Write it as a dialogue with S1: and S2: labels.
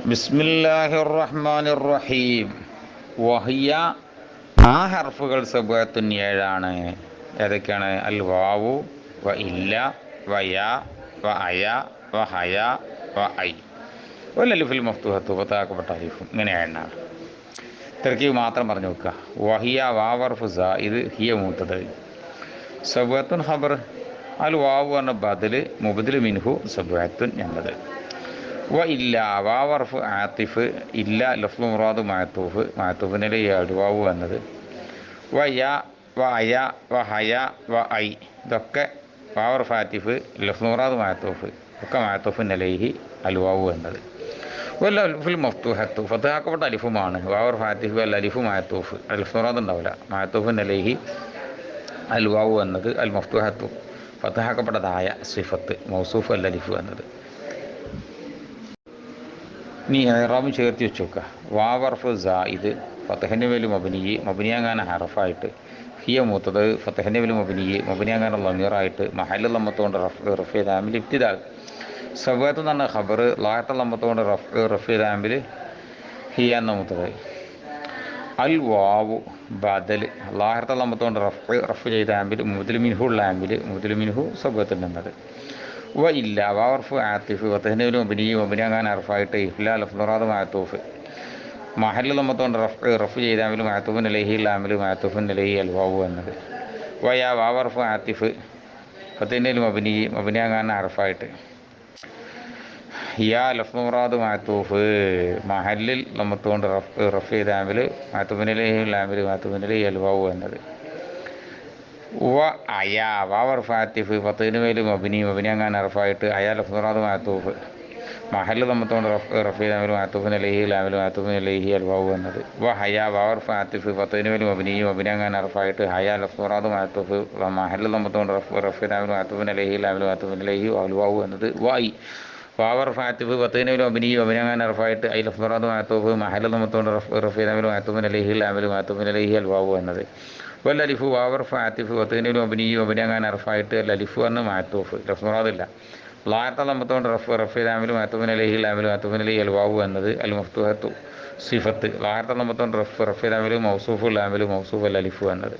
S1: ബിസ്മില്ലാഹിർ റഹ്മാനിർ റഹീം. വഹിയ, ആ ഹർഫുകൾ സബഅത്തുൻ, ഏഴാണ്. ഏതൊക്കെയാണ്? അൽ വാവു, വ ഇല്ല, വ യാ, വ അയ, വ ഹയ, വ ഐ, വൽ അലിഫുൽ മഫ്തൂഹത്തു, ഫതഹാക്കപ്പെട്ട അലിഫും. ഇങ്ങനെ ഏഴെണ്ണാണ്. തർക്കീബ് മാത്രം പറഞ്ഞു വെക്കുക. വഹിയ വാവർഫു സായിദ്, ഹിയ മൂത്തത്. സബഅത്തുൻ ഖബർ. അൽ വാവു എന്ന ബദല്, മുബദിൽ മിൻഹു സബഅത്തുൻ എന്നത്. വ ഇല്ല വാവർഫ് ആത്തിഫ്, ഇല്ല ലഫ്ളു മുറാദ് മാത്തൂഫ്, മാത്തൂഫിനെ അൽവാവു എന്നത്. വ യ, വ അയ, വ ഹയ, വ ഐ, ഇതൊക്കെ വാവർഫ് ആത്തിഫ്, ലഫ്ളു മുറാദ് മാത്തൂഫ്, ഒക്കെ മാത്തൂഫിൻ അലൈഹി അൽവാവു എന്നത്. വല്ല അലിഫുൽ മഫ്തൂഹത്തു, ഫതഹാക്കപ്പെട്ട അലിഫുമാണ്. വാവർഫ് ആത്തിഫ് അൽ അലിഫു മാത്തൂഫ്, ലഫ്ളു മുറാദ് ഉണ്ടാവില്ല. മാത്തൂഫിൻ അലൈഹി അൽവാവു എന്നത്. അൽ മഫ്തൂഹത്തു ഫതഹാക്കപ്പെട്ടതായ സിഫത്ത്, മൗസൂഫ് അൽ അലിഫു എന്നത്. നീ ഇറാബും ചേർത്ത് വെച്ച് നോക്കുക. വാവർഫ് സായിദ്, ഫതഹിൻ്റെ മേലും മബനി, മബനിയാകാൻ ഹറഫായിട്ട്. ഹിയ മൂത്തത്, ഫതഹിൻ്റെ മേലും മബനി, മബനിയാകാൻ ലമീറായിട്ട്. മഹല്ല് ലമ്മത്തുകൊണ്ട് റഫീ ദാമിൽ ഇബ്തിദാ. സബഅത്ത് എന്ന് പറഞ്ഞ ഖബർ, ലാഹത്ത ലമ്മത്തുകൊണ്ട് റഫീ ദാമിൽ ഹിയ എന്ന മൂത്തത്. അൽ വാവു ബദൽ, ലാഹത്ത ലമ്മത്തുകൊണ്ട് റഫ് ചെയ്ത ആമ്പിൽ, മുബദിൽ മിൻഹു ഉള്ള ആമ്പിൽ, മുബദിൽ മിൻഹു സബഅത്തുൻ എന്നത്. വ ഇല്ല വാവർഫ് ആത്തിഫ്, ഫതഹിൻ്റെ മബനി, മബനിയാകാൻ ഹർഫായിട്ട്. ഇഹ്ലാ ലഫ്ളു മുറാദ് മാത്തൂഫ്, മഹല്ല് ലമ്മത്തുകൊണ്ട് റഫ് ചെയ്താമിൽ, മാത്തൂഫിൻ അലൈഹി ലാമിൽ, മാത്തൂഫിൻ അലൈഹി അൽവാവു എന്നത്. വ യാ വാവർഫ് ആത്തിഫ്, ഫതഹിൻ്റെ മബനി, മബനിയാകാൻ ഹർഫായിട്ട്. യാ ലഫ്ളു മുറാദ് മാത്തൂഫ്, മഹല്ലിൽ ലമ്മത്തുകൊണ്ട് റഫ് ചെയ്താമിൽ, മാത്തൂഫിൻ അലൈഹി ലാമിൽ, മാത്തൂഫിൻ അലൈഹി അൽവാവു എന്നത്. വ അയ വാവർഫ് ആത്തിഫ്, ഫതഹിൻ്റെ മേൽ മബനി, മബനിയാകാൻ ഹർഫായിട്ട്. അയ ലഫ്ളു മുറാദ് മാത്തൂഫ്, മഹല്ല് ലമ്മത്തുകൊണ്ട് റഫ് ചെയ്താമിൽ, മാത്തൂഫിൻ അലൈഹി ലാമിൽ, മാത്തൂഫിൻ അലൈഹി അൽവാവു എന്നത്. വ ഹയ വാവർഫ് ആത്തിഫ്, ഫതഹിൻ്റെ മേൽ മബനി, മബനിയാകാൻ ഹർഫായിട്ട്. ഹയ ലഫ്ളു മുറാദ് മാത്തൂഫ്, മഹല്ല് ലമ്മത്തുകൊണ്ട് റഫ് ചെയ്താമിൽ, മാത്തൂഫിൻ അലൈഹി ലാമിൽ, മാത്തൂഫിൻ അലൈഹി അൽവാവു എന്നത്. വ ഐ വാവർഫ് ആത്തിഫ്, ഫതഹിൻ്റെ മേൽ മബനി, മബനിയാകാൻ ഹർഫായിട്ട്. ഐ ലഫ്ളു മുറാദ് മാത്തൂഫ്, മഹല്ല് ലമ്മത്തുകൊണ്ട് റഫ് ചെയ്താമിൽ, മാത്തൂഫിൻ അലൈഹി ലാമിൽ, മാത്തൂഫിൻ അലൈഹി അൽവാവു എന്നത്. വൽ അലിഫു വാവർഫ് ആത്തിഫ്, ഫതഹിൻ്റെ മേൽ മബനി, മബനിയാകാൻ ഹർഫായിട്ട്. അൽ അലിഫു എന്ന് മാത്തൂഫ്, ലഫ്ളു മുറാദില്ല. ലാഹത്ത ലമ്മത്തുകൊണ്ട് റഫ് ദാമിൽ, മാത്തൂഫിൻ അലൈഹി ലാമിൽ, മാത്തൂഫിൻ അലൈഹി അൽവാവു എന്നത്. അൽ മഫ്തൂഹത്തു സിഫത്ത്, ലാഹത്ത ലമ്മത്തുകൊണ്ട് റഫ് ദാമിൽ, മൗസൂഫു ലാമിൽ, മൗസൂഫ് അൽ അലിഫു എന്നത്.